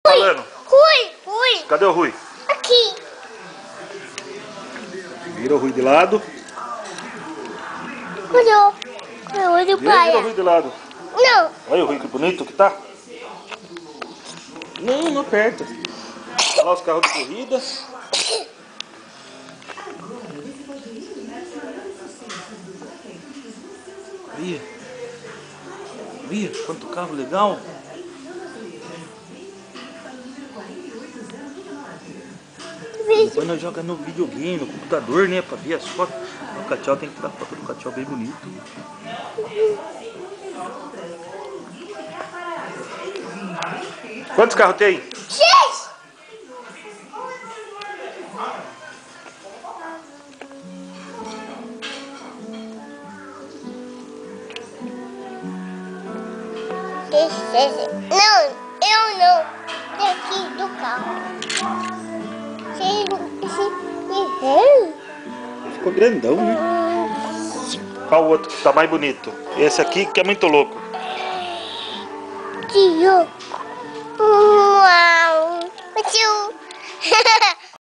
falando? Rui. Cadê o Rui? Aqui. Vira o Rui de lado. Olha o pai. Vira o Rui de lado. Não. Olha o Rui que bonito que tá. Não aperta. Olha lá os carros de corrida. Via, quanto carro legal. Depois nós jogamos no videogame, no computador, né? Pra ver as fotos. O Cachau tem que tirar foto do Cachau bem bonito. Quantos carros tem? 6. Não, eu não. Daqui do carro. Ficou grandão, né? Qual o outro que tá mais bonito? Esse aqui que é muito louco. Tio. Uau. Tio.